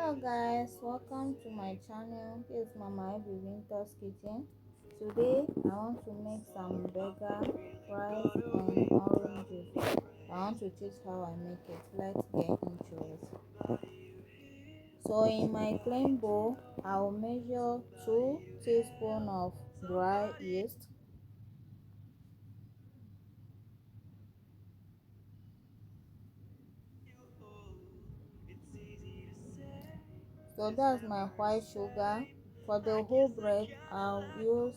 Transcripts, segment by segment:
Hello guys, welcome to my channel. This is Mama Ebi Winter's Kitchen. Today I want to make some burger, fries and orange juice. I want to teach how I make it. Let's get into it. So in my clean bowl, I will measure 2 teaspoons of dry yeast. So that's my white sugar. For the whole bread, I'll use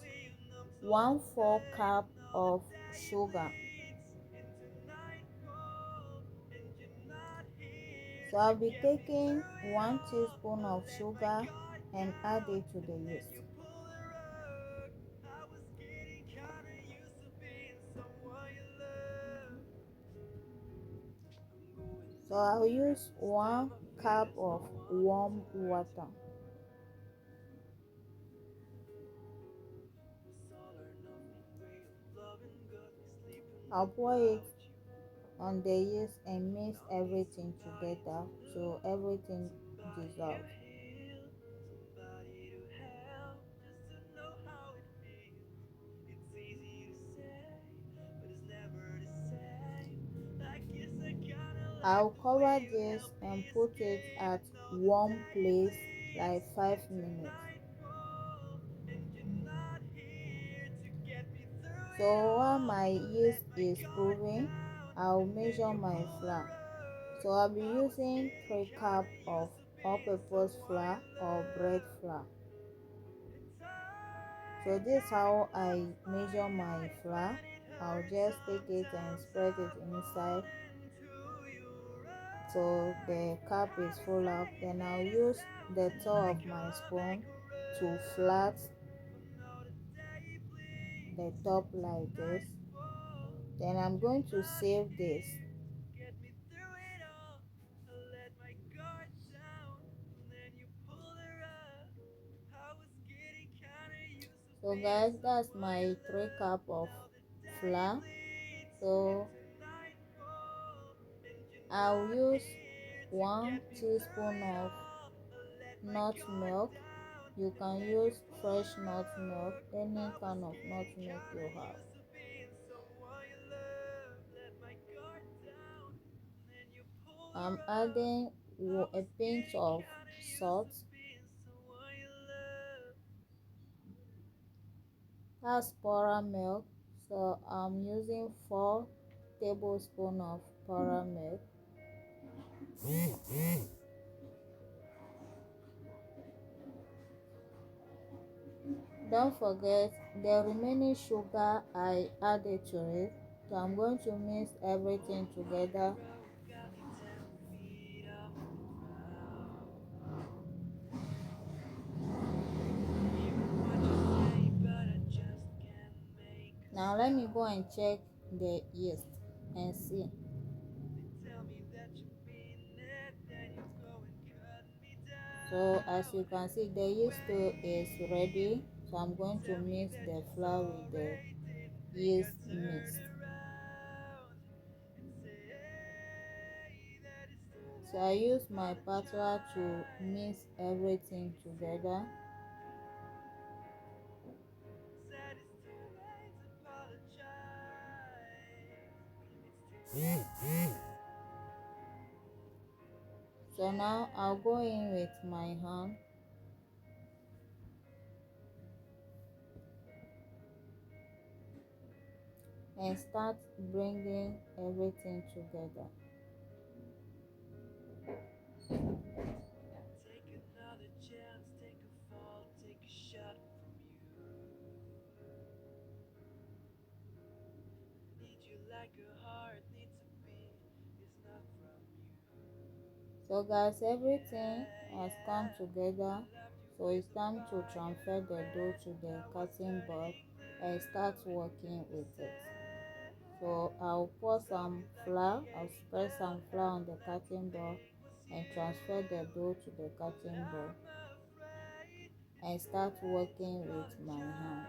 1/4 cup of sugar. So I'll be taking 1 teaspoon of sugar and add it to the yeast. So I'll use 1 cup of warm water. I'll pour it on the yeast and mix everything together so everything dissolves. I'll cover this and put it at warm place like 5 minutes. So while my yeast is proving, I'll measure my flour. So I'll be using 3 cups of all-purpose flour or bread flour. So this is how I measure my flour. I'll just take it and spread it inside so the cup is full up. Then I'll use the top of my spoon to flat the top like this. Then I'm going to save this. So guys, that's my 3 cup of flour. So I'll use 1 teaspoon of nut milk. You can use fresh nut milk, any kind of nut milk you have. I'm adding a pinch of salt. That's powder milk. So I'm using 4 tablespoons of powder milk. Don't forget the remaining sugar I added to it. So I'm going to mix everything together. Now let me go and check the yeast and see. So as you can see, the yeast dough is ready. So I'm going to mix the flour with the yeast mix. So I use my spatula to mix everything together. So now I'll go in with my hand and start bringing everything together. So guys, everything has come together. So it's time to transfer the dough to the cutting board and start working with it. So I'll pour some flour, I'll spread some flour on the cutting board and transfer the dough to the cutting board and start working with my hand.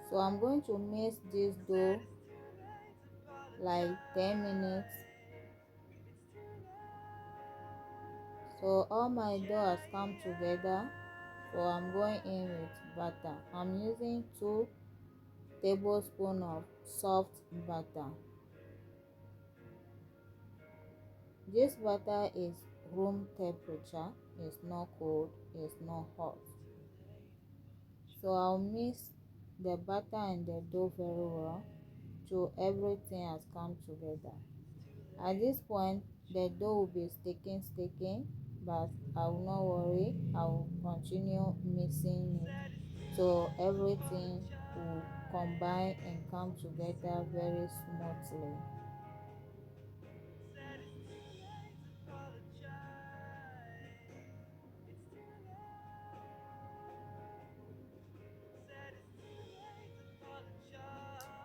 So I'm going to mix this dough like 10 minutes. So all my dough has come together. So I'm going in with butter. I'm using 2 tablespoons of soft butter. This butter is room temperature. It's not cold, it's not hot. So I'll mix the butter and the dough very well till everything has come together. At this point, the dough will be sticking, but I will not worry. I will continue mixing it so everything will combine and come together very smoothly.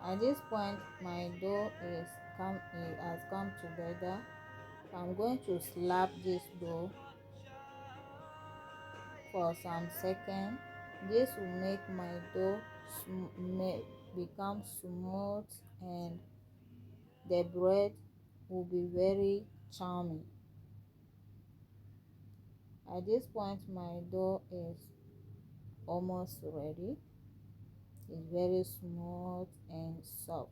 At this point, my dough it has come together. I'm going to slap this dough for some seconds. This will make my dough become smooth and the bread will be very charming. At this point, my dough is almost ready. It's very smooth and soft.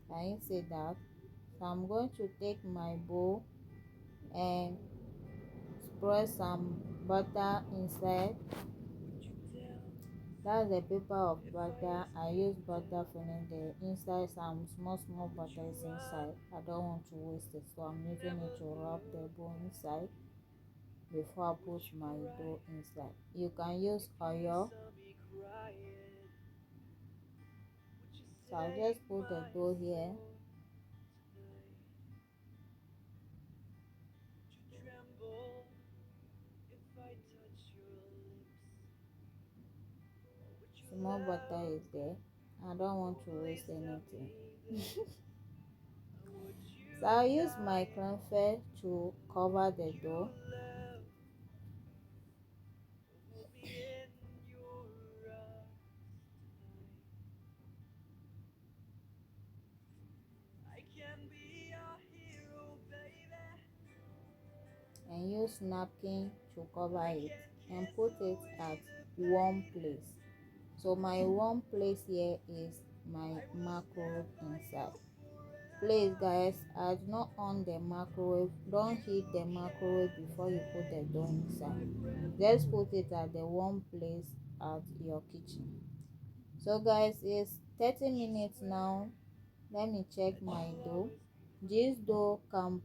Can you see that? So I'm going to take my bowl and spread some butter inside. That's the paper of butter. I use butter filling the inside. Some small butter is inside. I don't want to waste it, so I'm using it to rub the bowl inside before I put my dough inside. You can use oil. So I'll just put the dough here. Small butter is there. I don't want to waste anything. So I'll use my clamp to cover the dough. And use napkin to cover it and put it at warm place. So my warm place here is my microwave inside. Please guys, I do not on the microwave. Don't heat the microwave before you put the dough inside. Just put it at the warm place at your kitchen. So guys, it's 30 minutes now. Let me check my dough. This dough can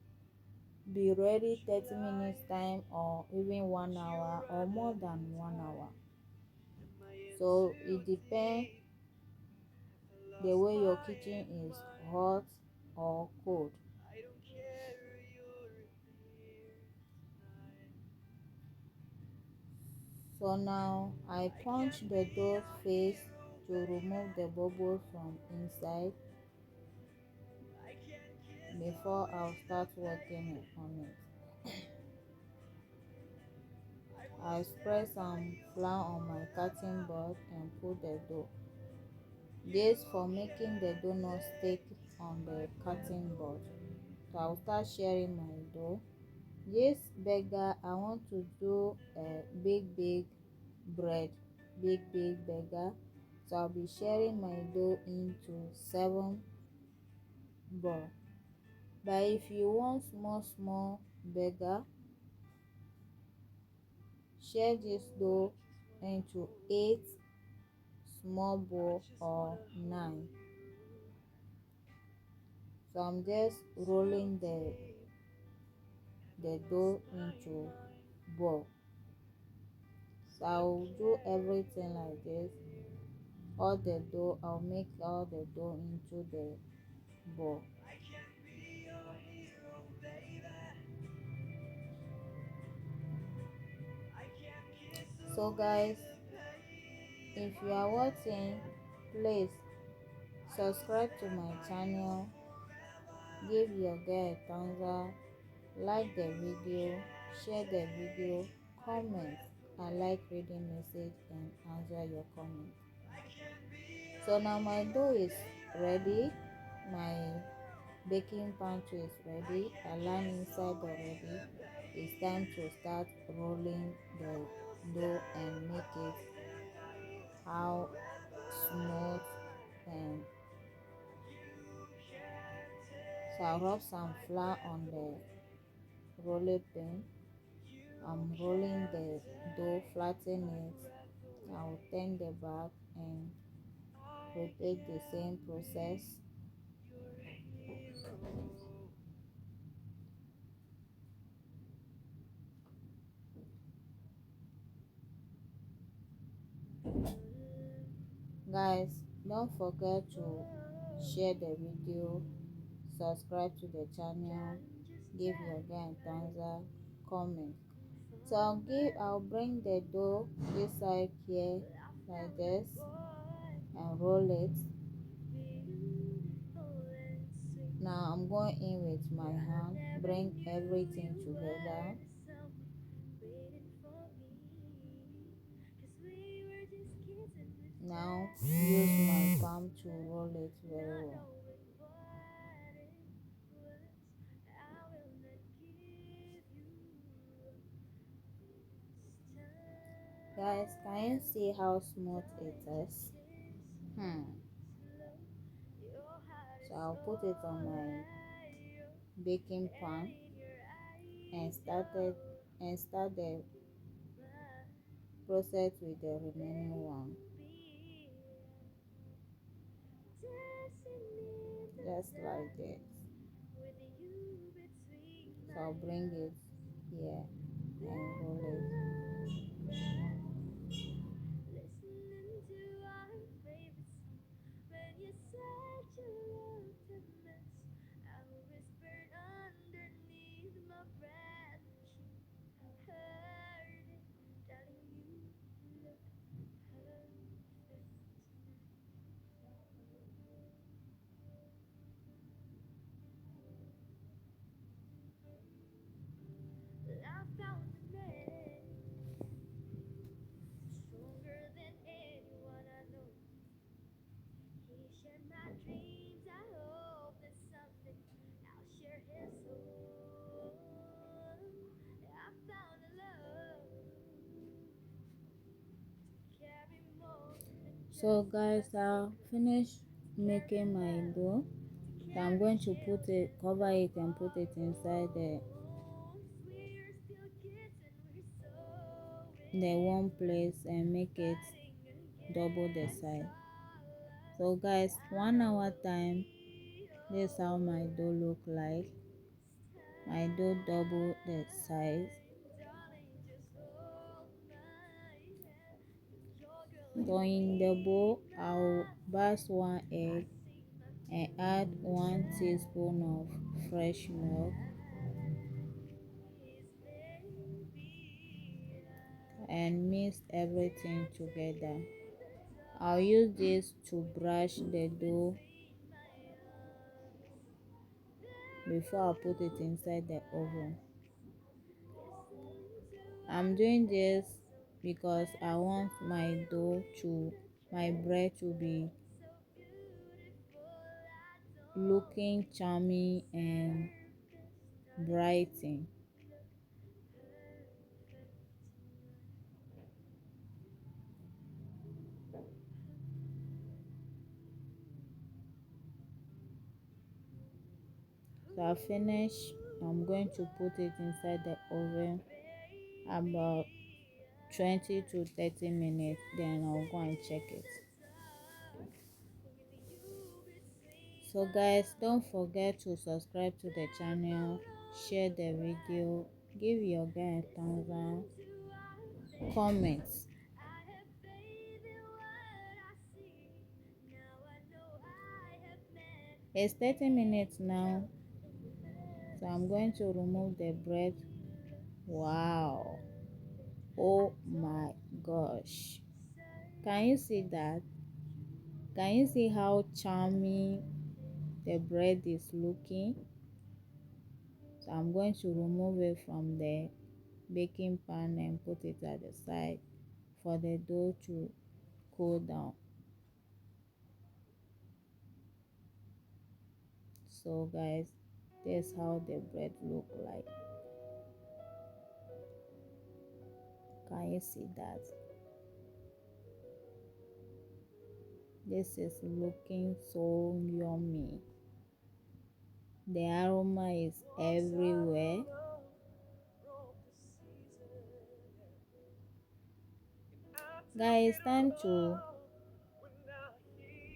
be ready 30 minutes time or even 1 hour or more than 1 hour. So it depends the way your kitchen is hot or cold. So now I punch the dough face to remove the bubbles from inside before I'll start working on it. I spread some flour on my cutting board and put the dough. This for making the dough not stick on the cutting board. So I'll start sharing my dough. This burger, I want to do a big bread, big burger. So I'll be sharing my dough into 7 balls. But if you want small burger, share this dough into 8 small balls or 9. So I'm just rolling the dough into ball. So I'll do everything like this. I'll make all the dough into the ball. So guys, if you are watching, please subscribe to my channel, give your girl a thumbs up, like the video, share the video, comment. I like reading message and answer your comment. So now my dough is ready. My baking pan too is ready. Align inside already. It's time to start rolling the dough and make it how smooth. And so I rub some flour on the roller pin. I'm rolling the dough, flatten it. I'll turn the back and repeat the same process. Guys, don't forget to share the video, subscribe to the channel, give your guy a thumbs up, comment. So I'll bring the dough this side here like this and roll it. Now I'm going in with my hand, bring everything together. Now use my palm to roll it very well. Guys, can you see how smooth it is? So I'll put it on my baking pan and start the process with the remaining one. Just like this. So I'll bring it here and roll it. So guys, I'll finish making my dough. So I'm going to cover it and put it inside the one place and make it double the size. So guys, 1 hour time, this is how my dough look like. My dough double the size. So in the bowl, I'll burst 1 egg and add 1 teaspoon of fresh milk and mix everything together. I'll use this to brush the dough before I put it inside the oven. I'm doing this because I want my bread to be looking charming and brightening. So I finish. I'm going to put it inside the oven about 20 to 30 minutes, then I'll go and check it. So guys, don't forget to subscribe to the channel, share the video, give your guy a thumbs up, comment. It's 30 minutes now, so I'm going to remove the bread. Wow, oh my gosh, can you see that? Can you see how charming the bread is looking? So I'm going to remove it from the baking pan and put it at the side for the dough to cool down. So guys, this how the bread look like. Can you see that? This is looking so yummy. The aroma is everywhere. Guys, time to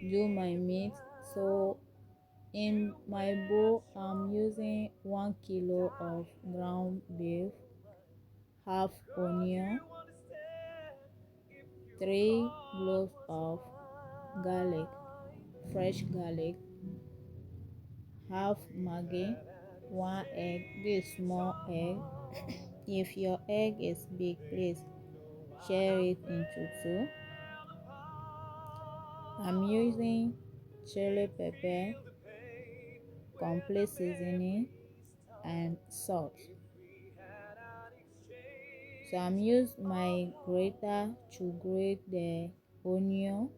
do my meat. So in my bowl, I'm using 1 kilo of ground beef, half onion, 3 cloves of garlic, fresh garlic, half maggi, 1 egg, this small egg. If your egg is big, please share it into two. I'm using chili pepper, complete seasoning, and salt. So I'm using my grater to grate the onion.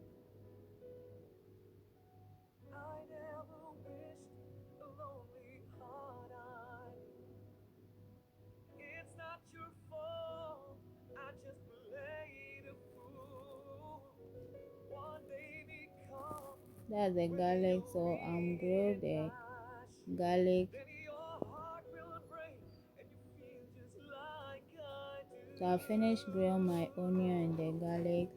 That's the garlic, so I'm grill the garlic. So I finished grill my onion and the garlic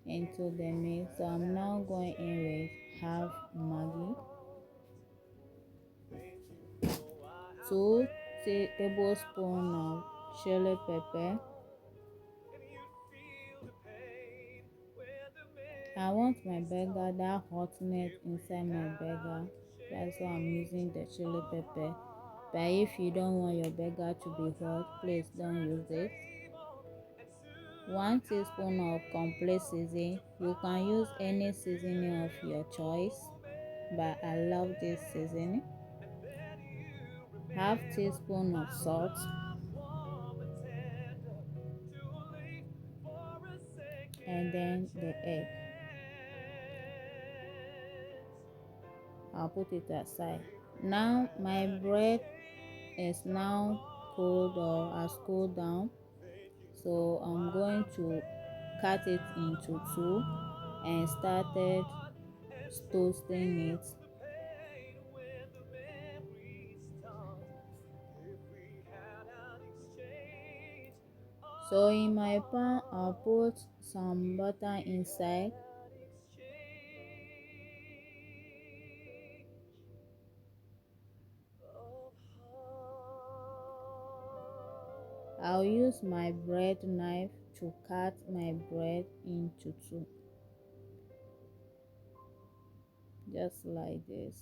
into the mix. So I'm now going in with half maggi, 2 tablespoons of chili pepper. I want my burger, that hotness inside my burger. That's why I'm using the chili pepper. But if you don't want your burger to be hot, please don't use it. 1 teaspoon of complete seasoning. You can use any seasoning of your choice, but I love this seasoning. Half teaspoon of salt, and then the egg. I'll put it aside. Now my bread is now cooled or has cooled down. So I'm going to cut it into two and started toasting it. So in my pan, I'll put some butter inside. I'll use my bread knife to cut my bread into two, just like this.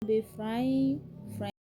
Be frying French.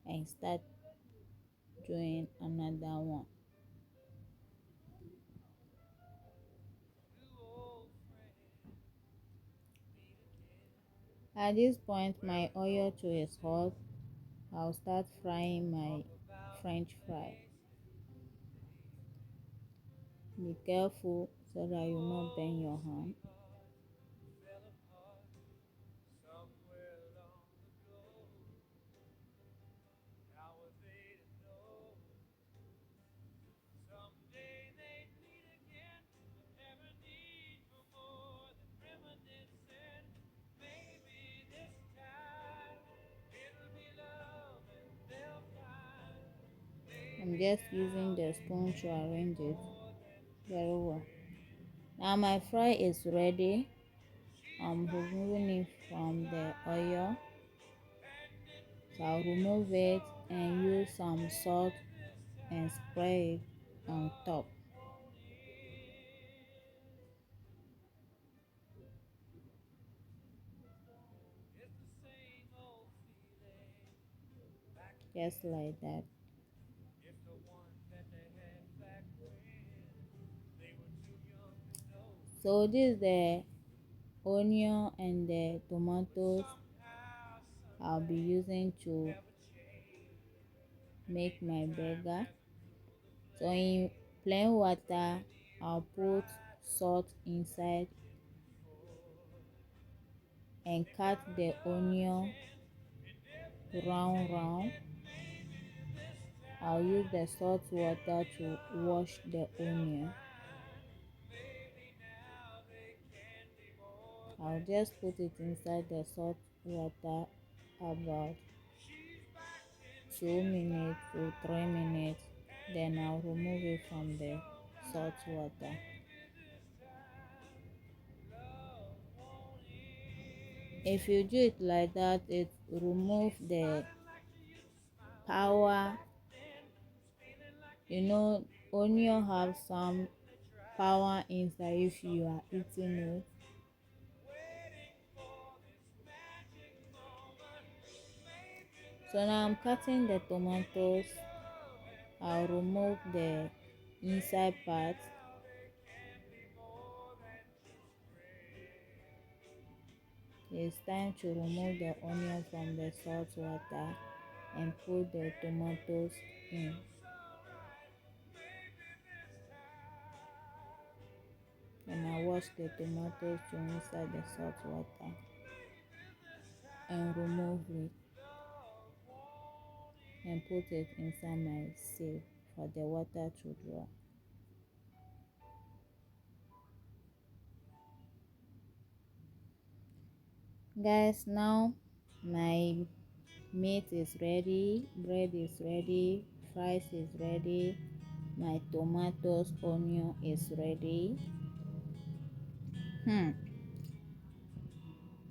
And start doing another one. At this point, my oil too is hot. I'll start frying my French fry. Be careful so that you not burn your hand. I'm just using the spoon to arrange it very well. Now my fry is ready. I'm removing it from the oil. So I'll remove it and use some salt and spray it on top. Just like that. So this is the onion and the tomatoes I'll be using to make my burger. So in plain water, I'll put salt inside and cut the onion round. I'll use the salt water to wash the onion. I'll just put it inside the salt water about 2 minutes to 3 minutes. Then I'll remove it from the salt water. If you do it like that, it remove the power. Onion have some power inside if you are eating it. So now I'm cutting the tomatoes. I'll remove the inside part. It's time to remove the onion from the salt water and put the tomatoes in. And I wash the tomatoes to inside the salt water and remove it and put it inside my sieve for the water to draw. Guys, now my meat is ready, bread is ready, fries is ready, my tomatoes, onion is ready.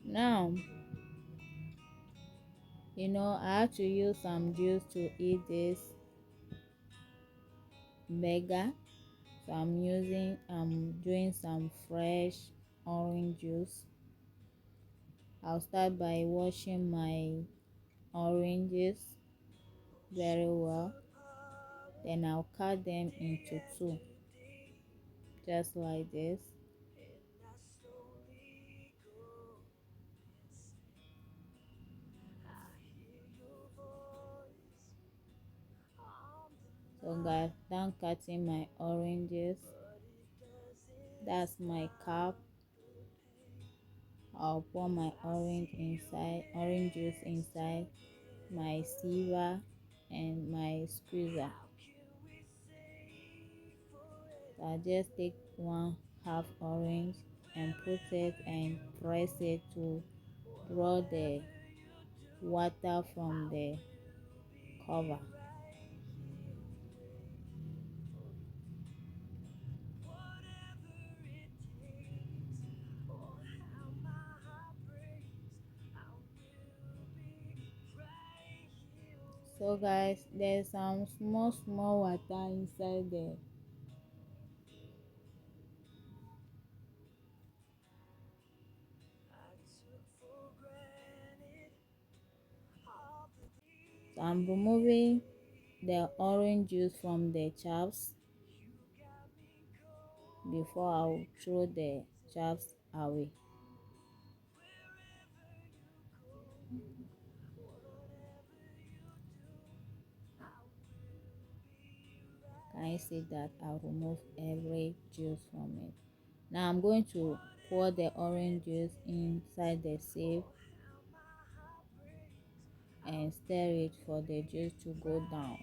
Now, I have to use some juice to eat this burger. So I'm doing some fresh orange juice. I'll start by washing my oranges very well. Then I'll cut them into two, just like this. So guys, done cutting my oranges. That's my cup. I'll pour my orange juice inside my sieve and my squeezer. So I just take one half orange and put it and press it to draw the water from the cover. So guys, there's some small water inside there. So I'm removing the orange juice from the chaps before I'll throw the chaps away. Can you see that? I'll remove every juice from it. Now I'm going to pour the orange juice inside the sieve and stir it for the juice to go down.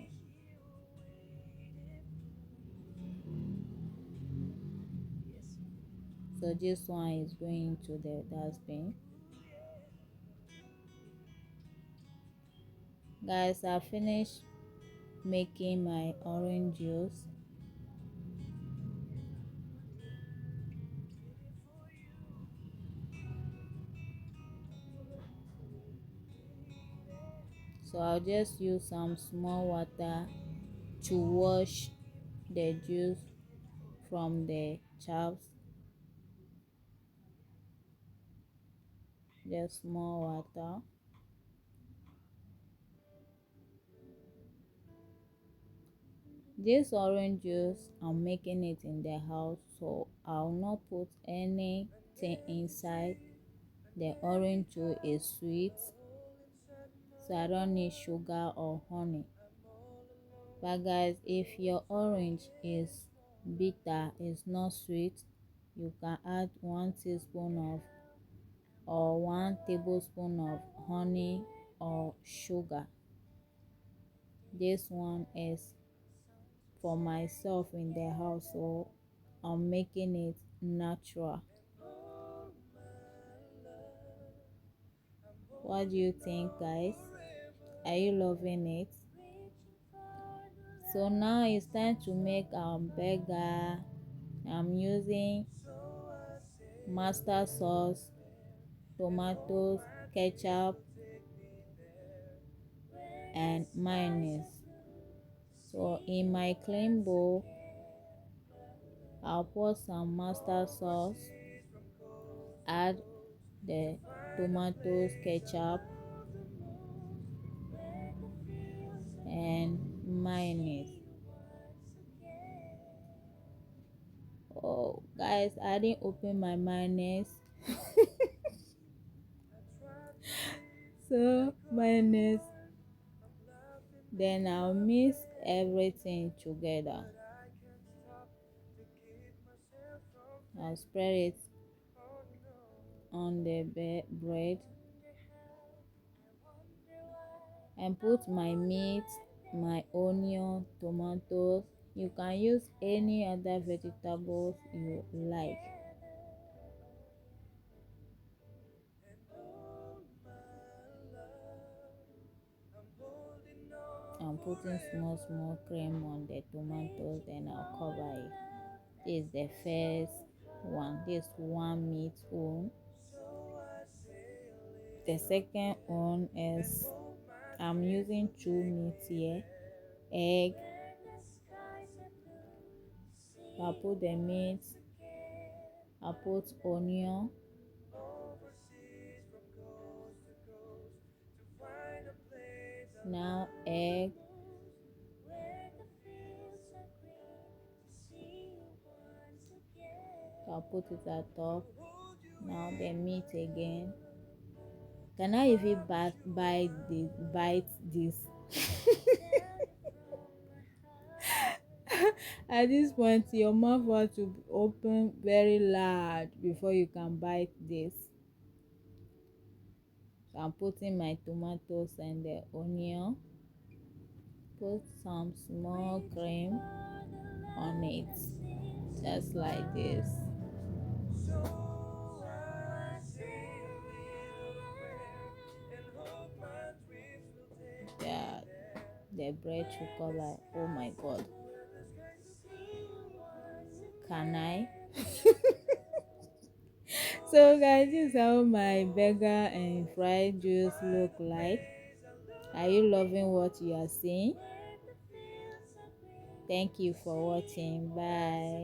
So this one is going into the dustbin. Guys, I finished making my orange juice. So I'll just use some small water to wash the juice from the chaps. Just small water. This orange juice, I'm making it in the house, so I'll not put anything inside. The orange juice is sweet, so I don't need sugar or honey. But guys, if your orange is bitter, is not sweet, you can add 1 teaspoon of or 1 tablespoon of honey or sugar. This one is for myself in the house, so I'm making it natural. What do you think, guys? Are you loving it? So now it's time to make our burger. I'm using mustard sauce, tomatoes, ketchup, and mayonnaise. So in my clean bowl, I'll pour some mustard sauce, add the tomatoes, ketchup, and mayonnaise. Oh, guys, I didn't open my mayonnaise. So, mayonnaise. Then I'll mix everything together. I'll spread it on the bread and put my meat, my onion, tomatoes. You can use any other vegetables you like. I'm putting small cream on the tomatoes, then I'll cover it. This is the first one. This one meat one. The second one is I'm using 2 meats here. Egg. I put the meat. I put onion. Now egg. I'll put it at top. Now the meat again. Can I even bite this? At this point, your mouth has to be open very large before you can bite this. So I'm putting my tomatoes and the onion. Put some small cream on it, just like this. Yeah, the bread should cover. Oh my god, can I? So guys, this is how my burger and fried juice look like. Are you loving what you are seeing? Thank you for watching. Bye.